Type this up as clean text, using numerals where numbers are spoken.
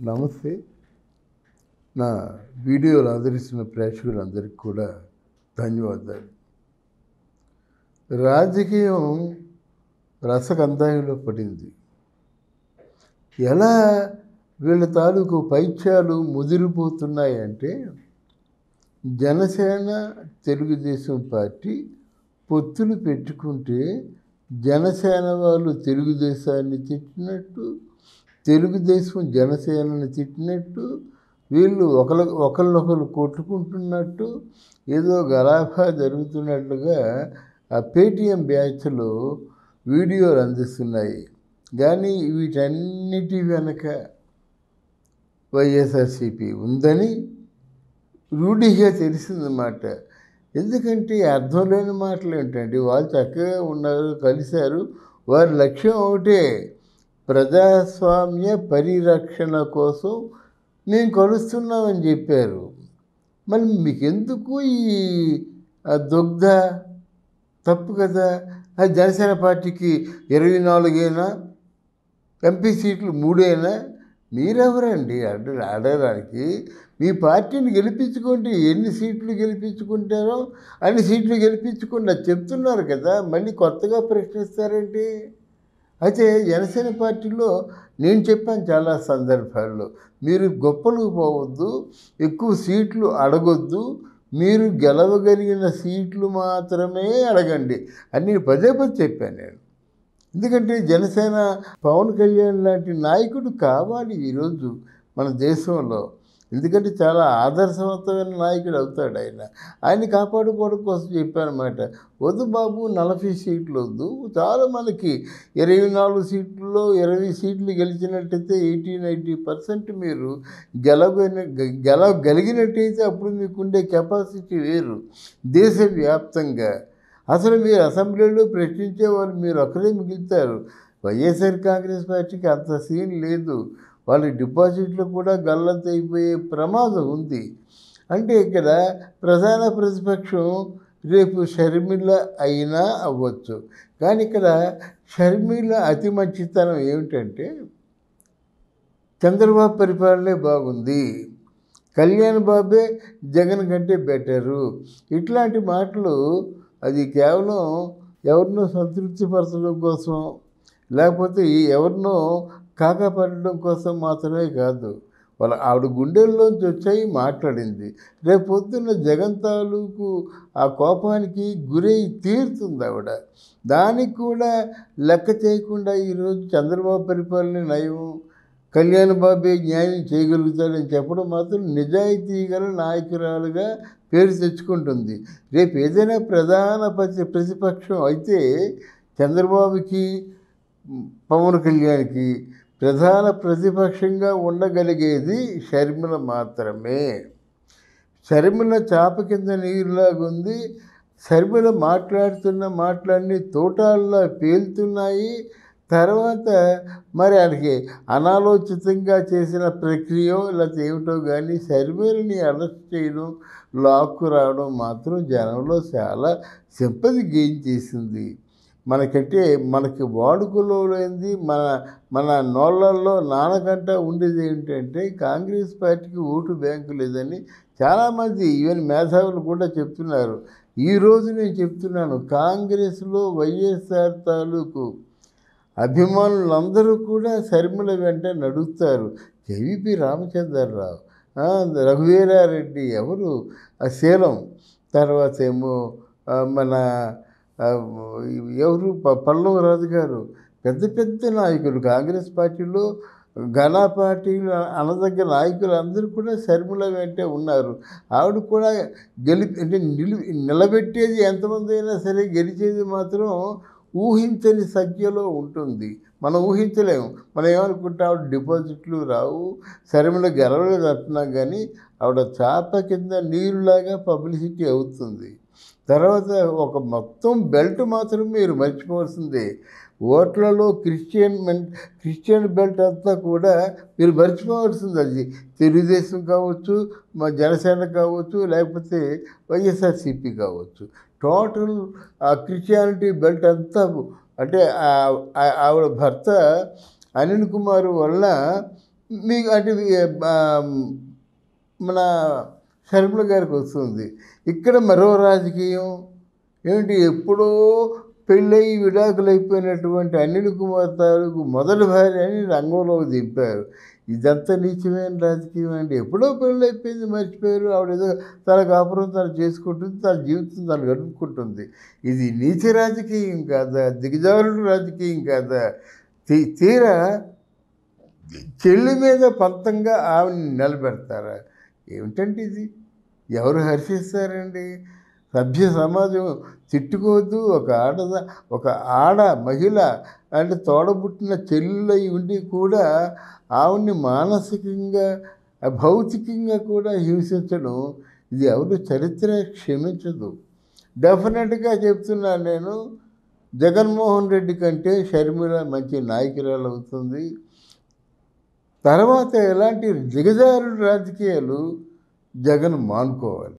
నమస్తే. నా వీడియోలు ఆదరిస్తున్న ప్రేక్షకులందరికీ కూడా ధన్యవాదాలు. రాజకీయం రసకందాయంలో పడింది. ఎలా వీళ్ళ తాలూకు పైత్యాలు ముదిరిపోతున్నాయంటే, జనసేన తెలుగుదేశం పార్టీ పొత్తులు పెట్టుకుంటే జనసేన వాళ్ళు తెలుగుదేశాన్ని తిట్టినట్టు, తెలుగుదేశం జనసేనని తిట్టినట్టు, వీళ్ళు ఒకరినొకరు కొట్టుకుంటున్నట్టు, ఏదో గలాభా జరుగుతున్నట్లుగా ఆ పేటీఎం బ్యాచ్లు వీడియోలు అందిస్తున్నాయి. కానీ వీటన్నిటి వెనక వైఎస్ఆర్సీపీ ఉందని రూఢిగా తెలిసిందన్నమాట. ఎందుకంటే అర్థం లేని మాటలు ఏంటంటే, వాళ్ళు చక్కగా ఉన్నారు, కలిశారు, వారి లక్ష్యం ఒకటే, ప్రజాస్వామ్య పరిరక్షణ కోసం మేము కలుస్తున్నామని చెప్పారు. మరి మీకెందుకు ఈ దుగ్ధ? తప్పు కదా. అది జనసేన పార్టీకి 24 ఎంపీ సీట్లు 3 మీరెవరండి అడగడానికి? మీ పార్టీని గెలిపించుకోండి, ఎన్ని సీట్లు గెలిపించుకుంటారో అన్ని సీట్లు గెలిపించుకోండి, అది చెప్తున్నారు కదా, మళ్ళీ కొత్తగా ప్రశ్నిస్తారేంటి? అయితే జనసేన పార్టీలో నేను చెప్పాను చాలా సందర్భాల్లో, మీరు గొప్పలు పోవద్దు, ఎక్కువ సీట్లు అడగొద్దు, మీరు గెలవగలిగిన సీట్లు మాత్రమే అడగండి అని పదే చెప్పాను నేను. ఎందుకంటే జనసేన పవన్ కళ్యాణ్ లాంటి నాయకుడు కావాలి ఈరోజు మన దేశంలో. ఎందుకంటే చాలా ఆదర్శవంతమైన నాయకుడు అవుతాడు ఆయన కాపాడుకోవడం కోసం చెప్పానమాట. వద్దు బాబు, 40 సీట్లు వద్దు, చాలా మనకి 24 సీట్లలో 20 సీట్లు గెలిచినట్టయితే 80-90% మీరు గెలవగలిగినట్టయితే అప్పుడు మీకుండే కెపాసిటీ వేరు దేశవ్యాప్తంగా. అసలు మీరు అసెంబ్లీలో ప్రశ్నించే వాళ్ళు మీరు ఒక్కరే మిగులుతారు. వైఎస్ఆర్ కాంగ్రెస్ పార్టీకి అంత సీన్ లేదు. వాళ్ళ డిపాజిట్లు కూడా గల్లంతైపోయే ప్రమాదం ఉంది. అంటే ఇక్కడ ప్రధాన ప్రతిపక్షం రేపు షర్మిల అయినా అవ్వచ్చు. కానీ ఇక్కడ షర్మిల అతి మంచితనం ఏమిటంటే, చంద్రబాబు పరిపాలనే బాగుంది, కళ్యాణ్ బాబే జగన్ కంటే బెటరు, ఇట్లాంటి మాటలు అది కేవలం ఎవరినో సంతృప్తిపరచడం కోసం, లేకపోతే ఎవరినో కాకపడడం కోసం మాత్రమే కాదు, ఆవిడ గుండెల్లోంచి వచ్చాయి, మాట్లాడింది. రేపు పొద్దున్న జగన్ తాలూకు ఆ కోపానికి గురై తీరుతుంది ఆవిడ. దానికి కూడా లెక్క చేయకుండా ఈరోజు చంద్రబాబు పరిపాలన నయం, కళ్యాణ్ బాబే న్యాయం చేయగలుగుతాడని చెప్పడం మాత్రం నిజాయితీ గల నాయకురాలుగా పేరు తెచ్చుకుంటుంది. రేపు ఏదైనా ప్రధాన ప్రతిపక్షం అయితే చంద్రబాబుకి, పవన్ కళ్యాణ్కి ప్రధాన ప్రతిపక్షంగా ఉండగలిగేది షర్మిల మాత్రమే. షర్మిల చాప కింద నీరులాగుంది. షర్మిల మాట్లాడుతున్న మాటలన్నీ తోటాల్లో పేలుతున్నాయి. తర్వాత మరి ఆయనకి అనాలోచితంగా చేసిన ప్రక్రియ లేకపోతే ఏమిటో కానీ షర్మిలని అరెస్ట్ చేయడం, లాక్కు రావడం మాత్రం జనంలో చాలా సింపతి గెయిన్ చేసింది. మనకంటే మనకి వాడుకలో లేనిది, మన నోళ్ళల్లో నానకంట ఉండేది ఏంటంటే, కాంగ్రెస్ పార్టీకి ఓటు బ్యాంకు లేదని చాలామంది ఈవెన్ మేధావులు కూడా చెప్తున్నారు. ఈరోజు నేను చెప్తున్నాను, కాంగ్రెస్లో వైఎస్ఆర్ తాలూకు అభిమానులందరూ కూడా షర్మిల వెంట నడుస్తారు. కేవీపీ రామచంద్రరావు, రఘువీరారెడ్డి, ఎవరు శీలం, తర్వాత ఏమో మన ఎవరు పల్లవ రాజు గారు, పెద్ద నాయకులు కాంగ్రెస్ పార్టీలో, ఘన పార్టీలు అనదగ్గ నాయకులు అందరూ కూడా షర్మిల వెంటే ఉన్నారు. ఆవిడ కూడా అంటే నిలబెట్టేది ఎంతమంది అయినా సరే, గెలిచేది మాత్రం ఊహించని సంఖ్యలో ఉంటుంది. మనం ఊహించలేము. మనం ఏమనుకుంటాం, ఆవిడ డిపాజిట్లు రావు, షర్మిల గెలవలేదు అంటున్నాం, కానీ ఆవిడ చాప కింద నీరులాగా పబ్లిసిటీ అవుతుంది. తర్వాత ఒక మొత్తం బెల్ట్ మాత్రం మీరు మర్చిపోవాల్సిందే. ఓట్లలో క్రిస్టియన్ బెల్ట్ అంతా కూడా మీరు మర్చిపోవాల్సింది. అది తెలుగుదేశం కావచ్చు, మా జనసేన కావచ్చు, లేకపోతే వైఎస్ఆర్సీపీ కావచ్చు, టోటల్ ఆ క్రిస్టియానిటీ బెల్ట్ అంతా అంటే ఆవిడ భర్త అనిల్ కుమార్ వల్ల మీకు అంటే మన షర్మిల గారికి వస్తుంది. ఇక్కడ మరో రాజకీయం ఏమిటి, ఎప్పుడో పెళ్ళయి విడాకులైపోయినటువంటి అనిల్ కుమార్ తాలూకు మొదటి భార్యని రంగంలోకి దింపారు. ఇదంతా నీచమైన రాజకీయం అండి. ఎప్పుడో పెళ్ళైపోయింది, మర్చిపోయారు. ఆవిడేదో తన కాపురం తను చేసుకుంటుంది, తన జీవితం తను గడుపుకుంటుంది. ఇది నీచ రాజకీయం కాదా, దిగజారుడు రాజకీయం కాదా? తీరా చెల్లి మీద పంతంగా ఆవిడని నిలబెడతారా? ఏమిటంటే ఇది, ఎవరు హర్షిస్తారండి? సభ్య సమాజం తిట్టుకోవద్దు. ఒక ఆడ మహిళ అంటే తోడబుట్టిన చెల్లెలై ఉండి కూడా ఆవిడ్ని మానసికంగా భౌతికంగా కూడా హింసించడం, ఇది ఎవరు చరిత్ర క్షమించదు. డెఫినెట్గా చెప్తున్నాను నేను, జగన్మోహన్ రెడ్డి కంటే షర్మిల మంచి నాయకురాలు అవుతుంది. తర్వాత ఎలాంటి దిగజారుడు రాజకీయాలు జగన్ మానుకోవాలి.